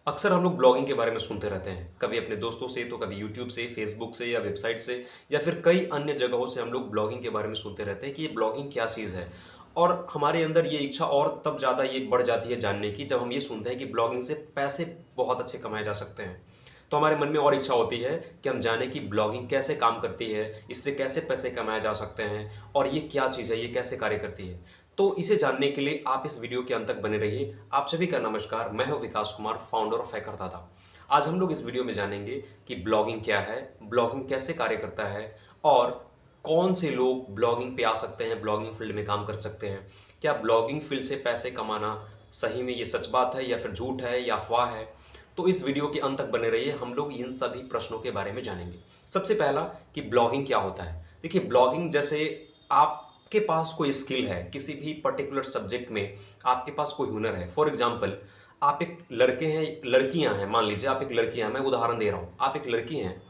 अक्सर हम लोग ब्लॉगिंग के बारे में सुनते रहते हैं, कभी अपने दोस्तों से तो कभी यूट्यूब से, फेसबुक से या वेबसाइट से या फिर कई अन्य जगहों से हम लोग ब्लॉगिंग के बारे में सुनते रहते हैं कि ये ब्लॉगिंग क्या चीज़ है। और हमारे अंदर ये इच्छा और तब ज़्यादा ये बढ़ जाती है जानने की जब हम ये सुनते हैं कि ब्लॉगिंग से पैसे बहुत अच्छे कमाए जा सकते हैं। तो हमारे मन में और इच्छा होती है कि हम जानें कि ब्लॉगिंग कैसे काम करती है, इससे कैसे पैसे कमाए जा सकते हैं और ये क्या चीज़ है, ये कैसे कार्य करती है। तो इसे जानने के लिए आप इस वीडियो के अंत तक बने रहिए। आप सभी का नमस्कार, मैं हूं विकास कुमार, फाउंडर ऑफ हैकर दादा। आज हम लोग इस वीडियो में जानेंगे कि ब्लॉगिंग क्या है, ब्लॉगिंग कैसे कार्य करता है और कौन से लोग ब्लॉगिंग पे आ सकते हैं, ब्लॉगिंग फील्ड में काम कर सकते हैं। क्या ब्लॉगिंग फील्ड से पैसे कमाना सही में ये सच बात है या फिर झूठ है या अफवाह है। तो इस वीडियो के अंत तक बने रहिए, हम लोग इन सभी प्रश्नों के बारे में जानेंगे। सबसे पहला कि ब्लॉगिंग क्या होता है। देखिए, ब्लॉगिंग जैसे आपके पास कोई स्किल है, किसी भी पर्टिकुलर सब्जेक्ट में आपके पास कोई हुनर है। फॉर एग्जांपल, आप एक लड़के हैं, लड़कियां हैं, मान लीजिए आप एक लड़कियां हैं, मैं उदाहरण दे रहा हूं, आप एक लड़की हैं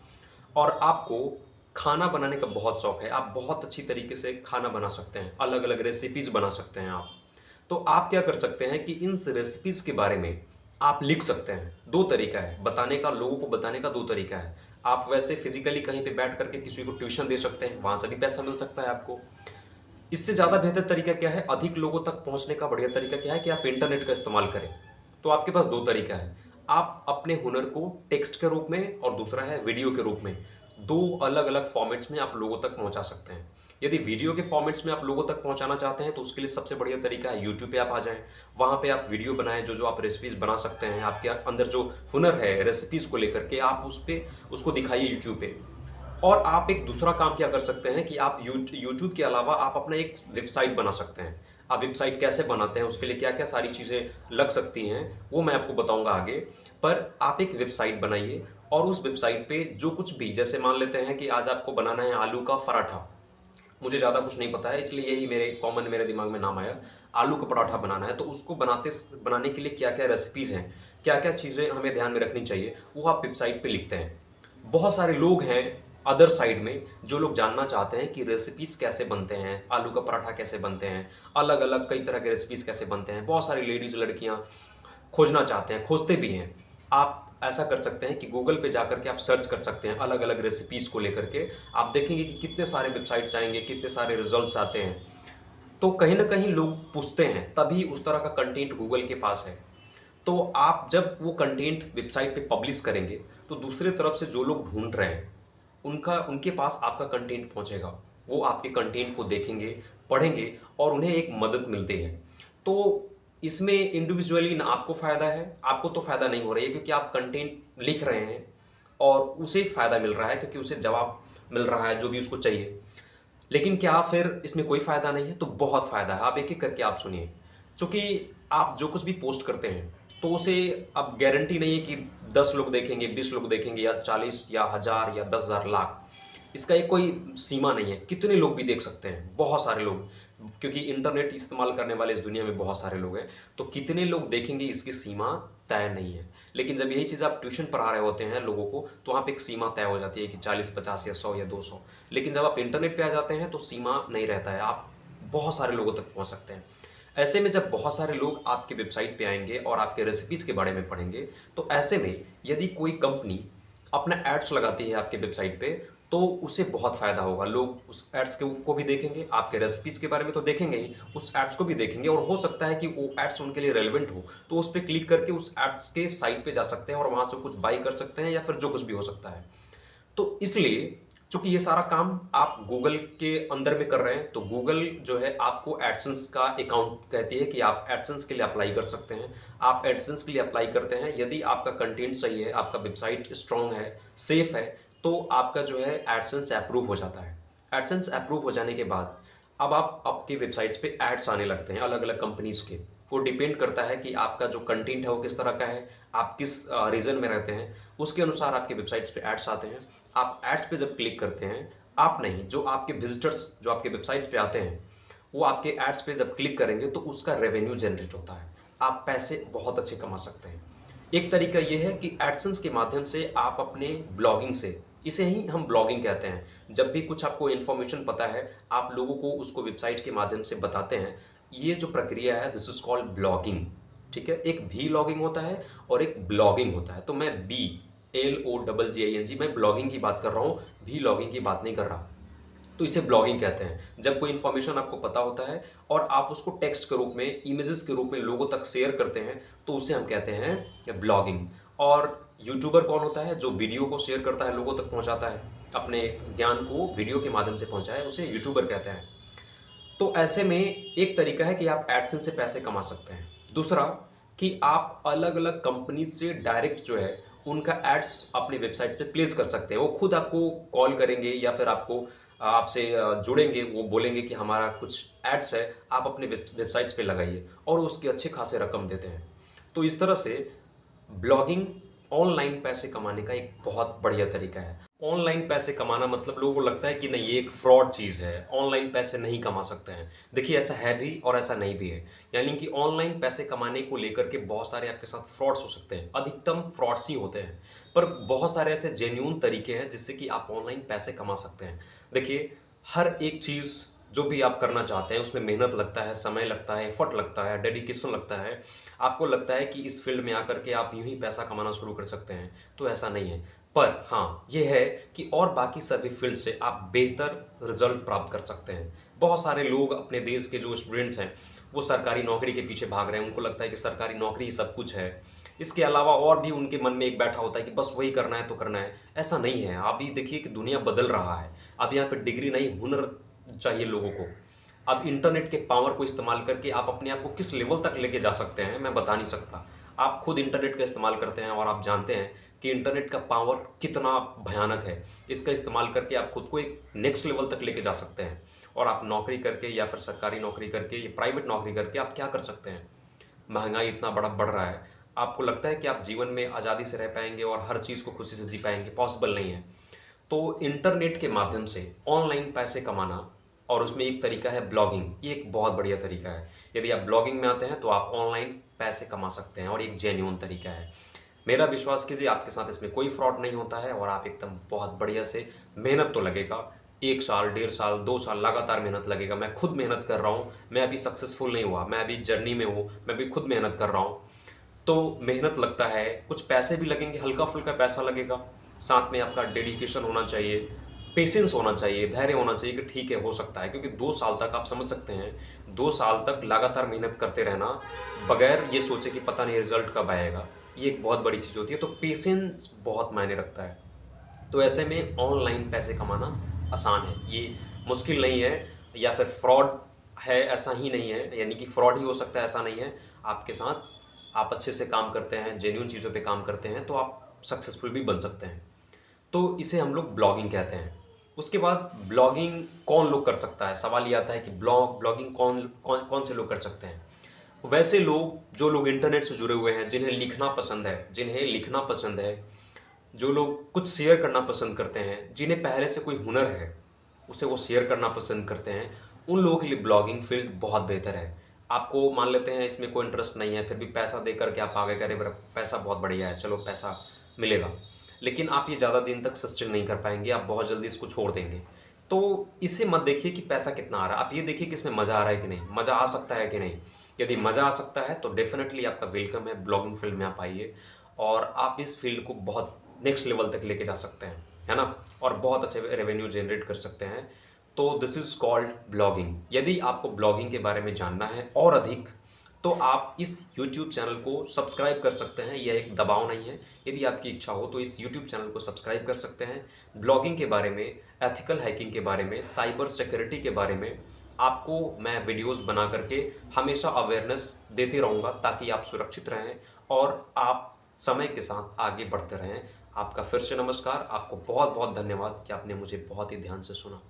और आपको खाना बनाने का बहुत शौक है। आप बहुत अच्छी तरीके से खाना बना सकते हैं, अलग अलग रेसिपीज बना सकते हैं आप। तो आप क्या कर सकते हैं कि इन रेसिपीज के बारे में आप लिख सकते हैं। दो तरीका है बताने का, लोगों को बताने का दो तरीका है। आप वैसे फिजिकली कहीं पे बैठ करके किसी को ट्यूशन दे सकते हैं, वहां से भी पैसा मिल सकता है आपको। इससे ज़्यादा बेहतर तरीका क्या है, अधिक लोगों तक पहुंचने का बढ़िया तरीका क्या है कि आप इंटरनेट का इस्तेमाल करें। तो आपके पास दो तरीका है। आप अपने हुनर को टेक्स्ट के रूप में और दूसरा है वीडियो के रूप में, दो अलग अलग फॉर्मेट्स में आप लोगों तक पहुंचा सकते हैं। यदि वीडियो के फॉर्मेट्स में आप लोगों तक पहुंचाना चाहते हैं तो उसके लिए सबसे बढ़िया तरीका है यूट्यूब पे आप आ जाएं। वहां पे आप वीडियो बनाएं, जो जो आप रेसिपीज बना सकते हैं, आपके अंदर जो हुनर है रेसिपीज को लेकर के आप उस पे उसको दिखाइए यूट्यूब पे। और आप एक दूसरा काम क्या कर सकते हैं कि आप यूट्यूब के अलावा आप अपना एक वेबसाइट बना सकते हैं। आप वेबसाइट कैसे बनाते हैं, उसके लिए क्या क्या सारी चीज़ें लग सकती हैं, वो मैं आपको बताऊंगा आगे। पर आप एक वेबसाइट बनाइए और उस वेबसाइट पे जो कुछ भी, जैसे मान लेते हैं कि आज आपको बनाना है आलू का पराठा। मुझे ज़्यादा कुछ नहीं पता है, इसलिए यही मेरे दिमाग में नाम आया। आलू का पराठा बनाना है तो उसको बनाने के लिए क्या क्या रेसिपीज़ हैं, क्या क्या चीज़ें हमें ध्यान में रखनी चाहिए, वो आप वेबसाइट पे लिखते हैं। बहुत सारे लोग हैं अदर साइड में जो लोग जानना चाहते हैं कि रेसिपीज़ कैसे बनते हैं, आलू का पराठा कैसे बनते हैं, अलग अलग कई तरह के रेसिपीज़ कैसे बनते हैं। बहुत सारी लेडीज़ लड़कियाँ खोजना चाहते हैं, खोजते भी हैं। आप ऐसा कर सकते हैं कि गूगल पे जाकर के आप सर्च कर सकते हैं अलग अलग रेसिपीज़ को लेकर के। आप देखेंगे कि कितने सारे वेबसाइट्स आएंगे, कितने सारे रिजल्ट्स आते हैं। तो कहीं ना कहीं लोग पूछते हैं, तभी उस तरह का कंटेंट गूगल के पास है। तो आप जब वो कंटेंट वेबसाइट पे पब्लिश करेंगे तो दूसरे तरफ से जो लोग ढूंढ रहे हैं उनके पास आपका कंटेंट पहुंचेगा। वो आपके कंटेंट को देखेंगे, पढ़ेंगे और उन्हें एक मदद मिलती है। तो इसमें इंडिविजुअली ना आपको फ़ायदा है, आपको तो फ़ायदा नहीं हो रहा है क्योंकि आप कंटेंट लिख रहे हैं और उसे फ़ायदा मिल रहा है क्योंकि उसे जवाब मिल रहा है जो भी उसको चाहिए। लेकिन क्या फिर इसमें कोई फ़ायदा नहीं है? तो बहुत फ़ायदा है। आप एक-एक करके आप सुनिए। चूँकि आप जो कुछ भी पोस्ट करते हैं, तो उसे अब गारंटी नहीं है कि 10 लोग देखेंगे, 20 लोग देखेंगे या 40 या 1000 या 10,000 लाख। इसका एक कोई सीमा नहीं है, कितने लोग भी देख सकते हैं, बहुत सारे लोग। क्योंकि इंटरनेट इस्तेमाल करने वाले इस दुनिया में बहुत सारे लोग हैं, तो कितने लोग देखेंगे इसकी सीमा तय नहीं है। लेकिन जब यही चीज़ आप ट्यूशन पढ़ा रहे होते हैं लोगों को, तो वहाँ पे एक सीमा तय हो जाती है कि 40, 50 या 100 या 200। लेकिन जब आप इंटरनेट पे आ जाते हैं तो सीमा नहीं रहता है, आप बहुत सारे लोगों तक पहुँच सकते हैं। ऐसे में जब बहुत सारे लोग आपके वेबसाइट पे आएँगे और आपके रेसिपीज़ के बारे में पढ़ेंगे, तो ऐसे में यदि कोई कंपनी अपना एड्स लगाती है आपके वेबसाइट पे, तो उससे बहुत फ़ायदा होगा। लोग उस एड्स को भी देखेंगे, आपके रेसिपीज़ के बारे में तो देखेंगे ही, उस एड्स को भी देखेंगे और हो सकता है कि वो एड्स उनके लिए रेलेवेंट हो, तो उस पे क्लिक करके उस एड्स के साइट पे जा सकते हैं और वहाँ से कुछ बाय कर सकते हैं या फिर जो कुछ भी हो सकता है। तो इसलिए चूँकि ये सारा काम आप गूगल के अंदर में कर रहे हैं, तो गूगल जो है आपको एडसेंस का अकाउंट कहती है कि आप एडसेंस के लिए अप्लाई कर सकते हैं। आप एडसेंस के लिए अप्लाई करते हैं, यदि आपका कंटेंट सही है, आपका वेबसाइट स्ट्रॉन्ग है, सेफ है, तो आपका जो है एडसेंस अप्रूव हो जाता है। एडसेंस अप्रूव हो जाने के बाद अब आप आपकी वेबसाइट्स पे एड्स आने लगते हैं अलग-अलग कंपनीज़ के। वो डिपेंड करता है कि आपका जो कंटेंट है वो किस तरह का है, आप किस रीजन में रहते हैं, उसके अनुसार आपके वेबसाइट्स पे एड्स आते हैं। आप एड्स पे जब क्लिक करते हैं, आप नहीं, जो आपके विजिटर्स जो आपके वेबसाइट्स पे आते हैं, वो आपके एड्स पे जब क्लिक करेंगे तो उसका रेवेन्यू जनरेट होता है। आप पैसे बहुत अच्छे कमा सकते हैं। एक तरीका ये है कि एडसेंस के माध्यम से आप अपने ब्लॉगिंग से, इसे ही हम ब्लॉगिंग कहते हैं। जब भी कुछ आपको इन्फॉर्मेशन पता है, आप लोगों को उसको वेबसाइट के माध्यम से बताते हैं। ये जो प्रक्रिया है, दिस इज़ कॉल्ड ब्लॉगिंग। ठीक है? एक भी लॉगिंग होता है और एक ब्लॉगिंग होता है। तो मैं BLOGGING मैं ब्लॉगिंग की बात कर रहा हूँ, भी लॉगिंग की बात नहीं कर रहा। तो इसे ब्लॉगिंग कहते हैं। जब कोई इन्फॉर्मेशन आपको पता होता है और आप उसको टेक्स्ट के रूप में, इमेजेस के रूप में लोगों तक शेयर करते हैं, तो उसे हम कहते हैं ब्लॉगिंग। और यूट्यूबर कौन होता है? जो वीडियो को शेयर करता है, लोगों तक पहुंचाता है, अपने ज्ञान को वीडियो के माध्यम से पहुंचाए, उसे यूट्यूबर कहते हैं। तो ऐसे में एक तरीका है कि आप एडसेंस से पैसे कमा सकते हैं। दूसरा कि आप अलग-अलग कंपनी से डायरेक्ट जो है उनका एड्स अपनी वेबसाइट पे प्लेस कर सकते हैं। वो खुद आपको कॉल करेंगे या फिर आपसे जुड़ेंगे, वो बोलेंगे कि हमारा कुछ एड्स है, आप अपने वेबसाइट्स पे लगाइए और उसकी अच्छे खासे रकम देते हैं। तो इस तरह से ब्लॉगिंग ऑनलाइन पैसे कमाने का एक बहुत बढ़िया तरीका है। ऑनलाइन पैसे कमाना मतलब लोगों को लगता है कि नहीं ये एक फ्रॉड चीज़ है, ऑनलाइन पैसे नहीं कमा सकते हैं। देखिए ऐसा है भी और ऐसा नहीं भी है। यानी कि ऑनलाइन पैसे कमाने को लेकर के बहुत सारे आपके साथ फ्रॉड्स हो सकते हैं। अधिकतम फ्रॉड्स ही होते हैं। पर बहुत सारे ऐसे जेन्युइन तरीके हैं जिससे कि आप ऑनलाइन पैसे कमा सकते हैं। देखिए हर एक चीज़ जो भी आप करना चाहते हैं उसमें मेहनत लगता है, समय लगता है, एफर्ट लगता है, डेडिकेशन लगता है। आपको लगता है कि इस फील्ड में आकर के आप यूँ ही पैसा कमाना शुरू कर सकते हैं, तो ऐसा नहीं है। पर हाँ, ये है कि और बाकी सभी फील्ड से आप बेहतर रिज़ल्ट प्राप्त कर सकते हैं। बहुत सारे लोग अपने देश के जो स्टूडेंट्स हैं, वो सरकारी नौकरी के पीछे भाग रहे हैं, उनको लगता है कि सरकारी नौकरी ही सब कुछ है। इसके अलावा और भी उनके मन में एक बैठा होता है कि बस वही करना है तो करना है, ऐसा नहीं है। आप ये देखिए कि दुनिया बदल रहा है। अब यहाँ पे डिग्री नहीं, हुनर चाहिए लोगों को। अब इंटरनेट के पावर को इस्तेमाल करके आप अपने आप को किस लेवल तक लेके जा सकते हैं, मैं बता नहीं सकता। आप खुद इंटरनेट का इस्तेमाल करते हैं और आप जानते हैं कि इंटरनेट का पावर कितना भयानक है। इसका इस्तेमाल करके आप खुद को एक नेक्स्ट लेवल तक लेके जा सकते हैं और आप नौकरी करके या फिर सरकारी नौकरी करके या प्राइवेट नौकरी करके आप क्या कर सकते हैं। महँगाई इतना बड़ा बढ़ रहा है, आपको लगता है कि आप जीवन में आज़ादी से रह पाएँगे और हर चीज़ को खुशी से जी पाएँगे? पॉसिबल नहीं है। तो इंटरनेट के माध्यम से ऑनलाइन पैसे कमाना और उसमें एक तरीका है ब्लॉगिंग, ये एक बहुत बढ़िया तरीका है। यदि आप ब्लॉगिंग में आते हैं तो आप ऑनलाइन पैसे कमा सकते हैं और एक जेन्युइन तरीका है। मेरा विश्वास कीजिए आपके साथ इसमें कोई फ्रॉड नहीं होता है और आप एकदम बहुत बढ़िया से मेहनत तो लगेगा, 1 साल, 1.5 साल, 2 साल लगातार मेहनत लगेगा। मैं खुद मेहनत कर रहा हूँ, मैं अभी सक्सेसफुल नहीं हुआ, मैं अभी जर्नी में हूँ, मैं भी खुद मेहनत कर रहा हूँ। तो मेहनत लगता है, कुछ पैसे भी लगेंगे, हल्का-फुल्का पैसा लगेगा, साथ में आपका डेडिकेशन होना चाहिए, पेशेंस होना चाहिए, धैर्य होना चाहिए कि ठीक है, हो सकता है। क्योंकि 2 साल तक आप समझ सकते हैं, 2 साल तक लगातार मेहनत करते रहना, बगैर ये सोचे कि पता नहीं रिज़ल्ट कब आएगा, ये एक बहुत बड़ी चीज़ होती है। तो पेशेंस बहुत मायने रखता है। तो ऐसे में ऑनलाइन पैसे कमाना आसान है, ये मुश्किल नहीं है या फिर फ्रॉड है, ऐसा ही नहीं है, यानी कि फ्रॉड ही हो सकता है, ऐसा नहीं है। आपके साथ आप अच्छे से काम करते हैं, जेन्युइन चीज़ों पे काम करते हैं, तो आप सक्सेसफुल भी बन सकते हैं। तो इसे हम लोग ब्लॉगिंग कहते हैं। उसके बाद ब्लॉगिंग कौन लोग कर सकता है? सवाल ये आता है कि ब्लॉगिंग कौन कौन कौन से लोग कर सकते हैं? वैसे लोग जो लोग इंटरनेट से जुड़े हुए हैं, जिन्हें लिखना पसंद है, जो लोग कुछ शेयर करना पसंद करते हैं, जिन्हें पहले से कोई हुनर है, उसे वो शेयर करना पसंद करते हैं, उन लोगों के लिए ब्लॉगिंग फ़ील्ड बहुत बेहतर है। आपको मान लेते हैं इसमें कोई इंटरेस्ट नहीं है, फिर भी पैसा दे कर के आप आगे करें, मेरा पैसा बहुत बढ़िया है, चलो पैसा मिलेगा। लेकिन आप ये ज़्यादा दिन तक सस्टेन नहीं कर पाएँगे, आप बहुत जल्दी इसको छोड़ देंगे। तो इसे मत देखिए कि पैसा कितना आ रहा है, आप ये देखिए कि इसमें मज़ा आ रहा है कि नहीं, मज़ा आ सकता है कि नहीं। यदि मज़ा आ सकता है तो डेफ़िनेटली आपका वेलकम है, ब्लॉगिंग फ़ील्ड में आप आइए और आप इस फ़ील्ड को बहुत नेक्स्ट लेवल तक लेके जा सकते हैं, है ना? और बहुत अच्छे रेवेन्यू जनरेट कर सकते हैं। तो दिस इज़ कॉल्ड ब्लॉगिंग। यदि आपको ब्लॉगिंग के बारे में जानना है और अधिक, तो आप इस यूट्यूब चैनल को सब्सक्राइब कर सकते हैं, यह एक दबाव नहीं है। यदि आपकी इच्छा हो तो इस यूट्यूब चैनल को सब्सक्राइब कर सकते हैं। ब्लॉगिंग के बारे में, एथिकल हैकिंग के बारे में, साइबर सिक्योरिटी के बारे में आपको मैं वीडियोज़ बना करके हमेशा अवेयरनेस देते रहूँगा ताकि आप सुरक्षित रहें और आप समय के साथ आगे बढ़ते रहें। आपका फिर से नमस्कार, आपको बहुत-बहुत धन्यवाद कि आपने मुझे बहुत ही ध्यान से सुना।